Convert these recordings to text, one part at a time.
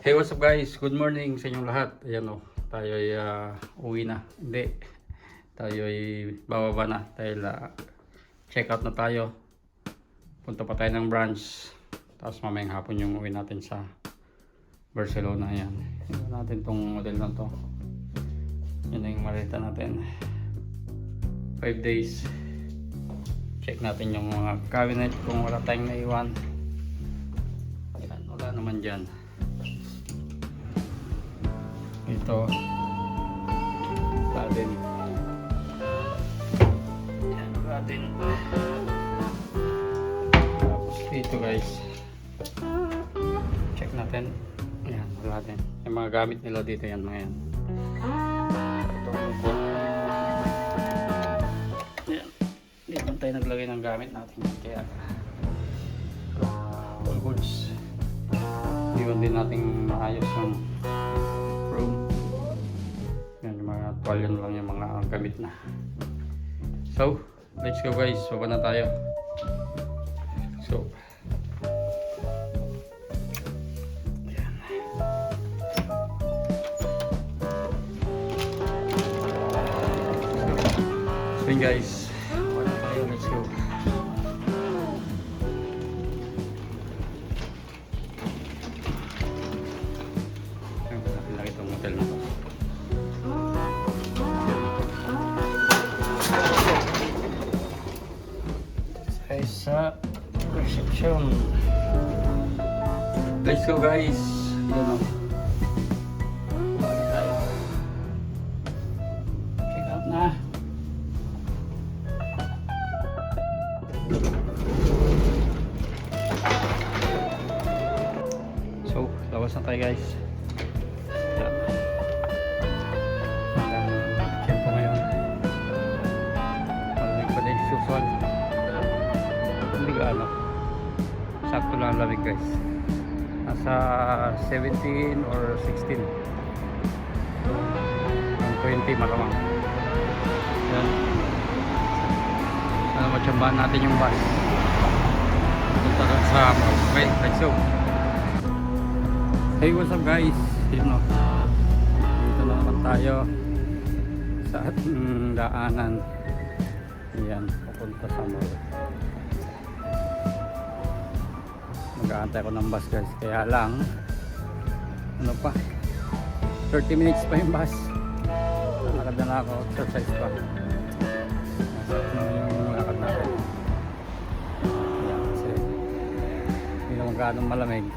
Hey, what's up guys? Good morning sa inyong lahat. Ayan o, tayo ay uwi na. Hindi, tayo ay bababa na dahil check out na tayo. Punta pa tayo ng branch. Tapos mamayang hapon yung uwi natin sa Barcelona. Ayan, iwan natin tong model na to. Yan na yung malita natin. 5 days. Check natin yung mga cabinet kung wala tayong naiwan. Ayan, wala naman dyan. Ito wala din. Ayan, wala din. Tapos dito guys, check natin. Ayan, wala din. Yung mga gamit nila dito, yan mga yan. Ito po. Ayan, hindi man tayo naglagay ng gamit natin, kaya all goods. Iwan din natin maayos yung room. Yan, yung mga tuwalya na lang yung mga gamit na. So, let's go guys. Baba na tayo. Let's go. Yan. So yun guys. Baba na tayo. Let's go. Laki itong hotel na to. Sa reception. Let's go guys. Yun o. Balik tayo. Check out na. So, labas na tayo guys. Tempo ngayon. Malamig pa din susuan. Hindi gaano. Sakto lang lamig guys. Nasa 17 or 16. 20 malamang. Yan. Matsambahan natin yung bus. Punta lang sa mall. Okay, let's go. Hey, what's up guys? Dito na naman tayo sa ating daanan. Ayan, papunta sa mall. Mag-aantay ko ng bus guys, kaya lang ano pa, 30 minutes pa yung bus. Lakad na ako, exercise pa. Nasa yung lakad natin. Ayan, kasi hindi naman ganong malamig,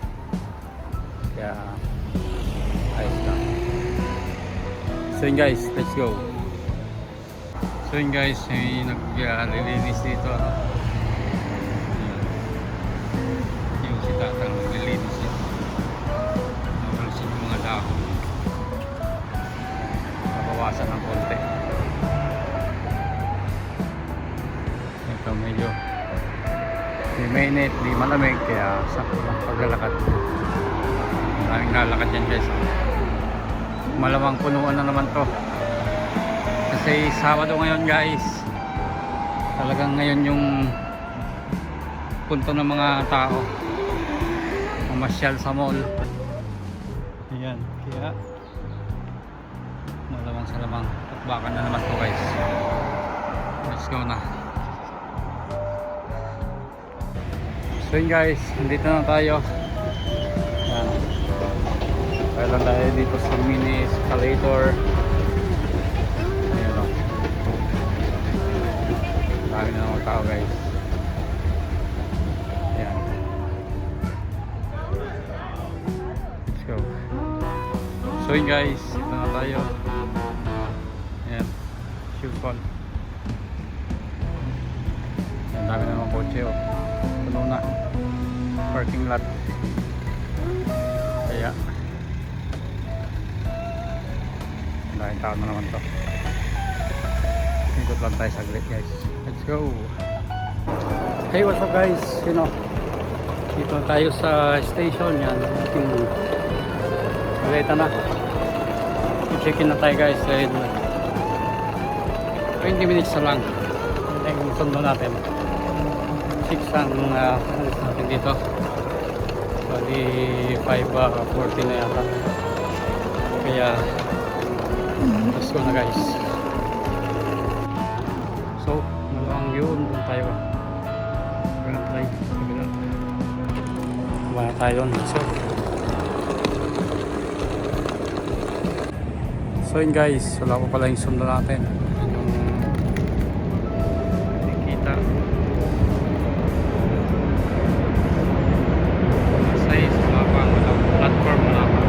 kaya ayos lang. So yun guys, let's go. So yun guys, may nag-release dito ano. Tatang maglilinis yun. Nawalusin yung mga dahon. Nabawasan ng konti. Ito medyo di mainit, di malamig, kaya sakto lang paglalakad. Maraming lalakad yan guys. Malamang punuan na naman to. Kasi Sabado ngayon guys. Talagang ngayon yung punto ng mga tao masyal sa mall. Ayan, kaya malamang sa lamang takbakan na naman po guys. Let's go na. So yun guys, nandito na tayo. Ayan, kaya lang tayo dito sa mini escalator. Ayan o, dami na mga tao guys. So yun guys, ito na tayo. Ayan, shoe call. Ayan, dami na mga kotse oh. Puno na. Parking lot. Kaya dahil tao na naman to. Ikot lang tayo saglit guys. Let's go. Hey, what's up guys? You know, dito na tayo sa station. Yan, ating maleta na. I-check-in na tayo guys. 20 minutes na lang. Yung sundo natin. 6 ang alis natin dito. So, Hindi 5:40 na yata. Kaya let's go na guys. So maluwang yun, doon tayo. Gonna try. Wala tayo doon. So yun guys, wala pa pala yung sundo natin. Yung nakikita. Size, wala pa. Platform, wala pa.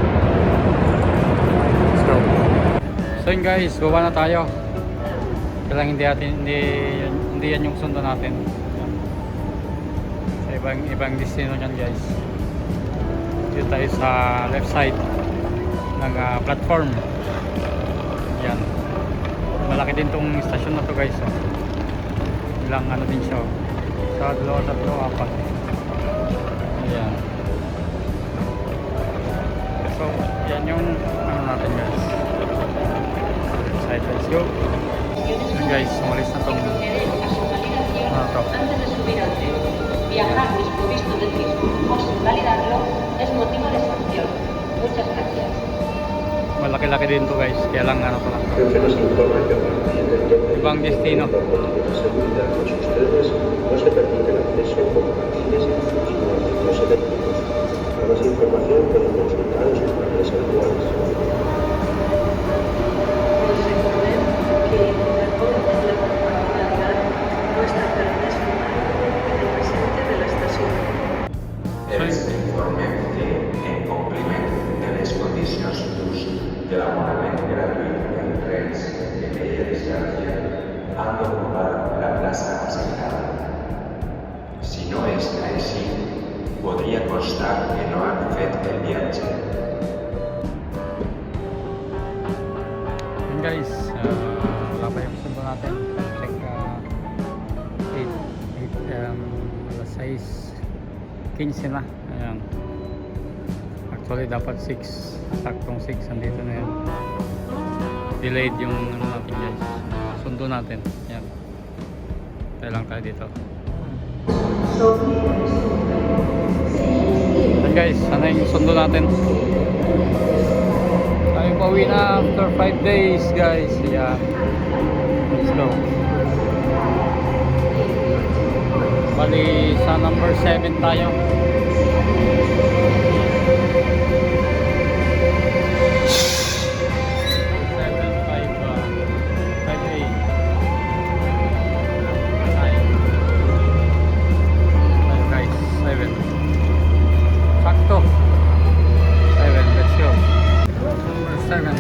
Let's go. So yun guys, baba na tayo. Kailangan hindi yan yung sundo natin. Sa ibang destino nyan guys. Dito tayo sa left side ng platform. Yan. Malaki din tong stasyon na to guys. Oh. Ilang ano din siya. Oh. Sa dalawa, tatlo, apat. Ayan. So, yan yung ano natin guys. Side, let's go. Yan guys, umalis na tong ano to. Viajar desprovisto de turismo sin validarlo es motivo de sanción. Muchas gracias. Malaki-laki din to guys, kaya lang ano to lang. Ibang destino. Este informe té, en compliment de les condicions d'ús de l'abonament gratuït del trens de media distància, han d'ocupar la plaça assignada. Si no és així, podria constar que no han fet el viatge. Yun guys, wala pa yung sundo natin. Check 6:15 na. Ayan. Actually dapat 6. Saktong 6. Andito na yan. Delayed yung ano natin guys. Sundo natin. Ayan. Tayo lang tayo dito. Ayan guys, sana yung sundo natin. Tayo pauwi na after 5 days guys. Ayan. Let's go. Bali sa number 7 tayo. 7. Sakto. 7, let's go. Number 7.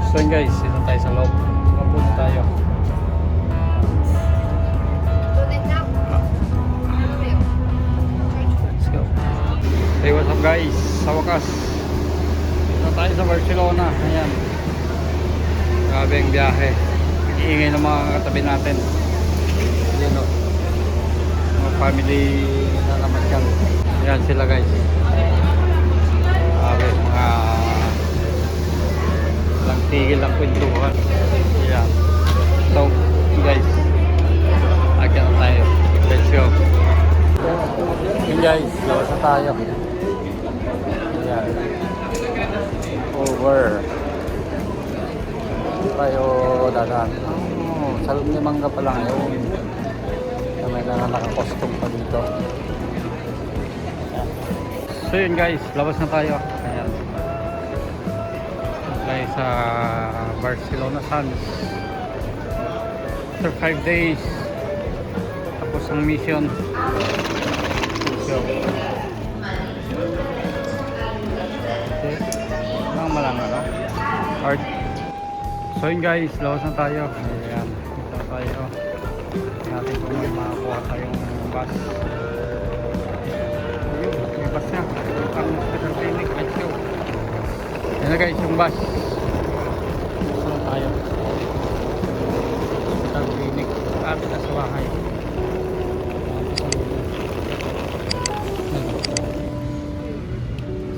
So yun guys, dito tayo sa loob. Mapunta tayo. Let's go. Hey, what's up guys? Sa wakas, dito tayo sa Barcelona. Ayan. Grabe ang biyahe. Nag-iingay ng mga katabi natin. Ayan o. Mga family na naman yan. Ayan sila guys. Grabe, mga lang tigil ang kwentuhan. Ayan. So, guys, agyan na tayo. Let's go. Yun guys, labas na tayo. Ayan. Over. Tayo dadaan. Oh, salong ni Mangga pa lang yun. May na naka-costume pa dito. So yun guys, labas na tayo. Ayan. Tayo sa Barcelona Sands. After 5 days, tapos ang mission. So, okay. Malang ano? Hard. So yun guys, labas na tayo. Ayan, dito na tayo. Natin kung may makakuha tayong bus. Ayun, may bus na. Ang hospital clinic. Let's go. Ayan na guys, yung bus. Dito na tayo. Hospital clinic. Kapit na sa bahay.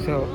So,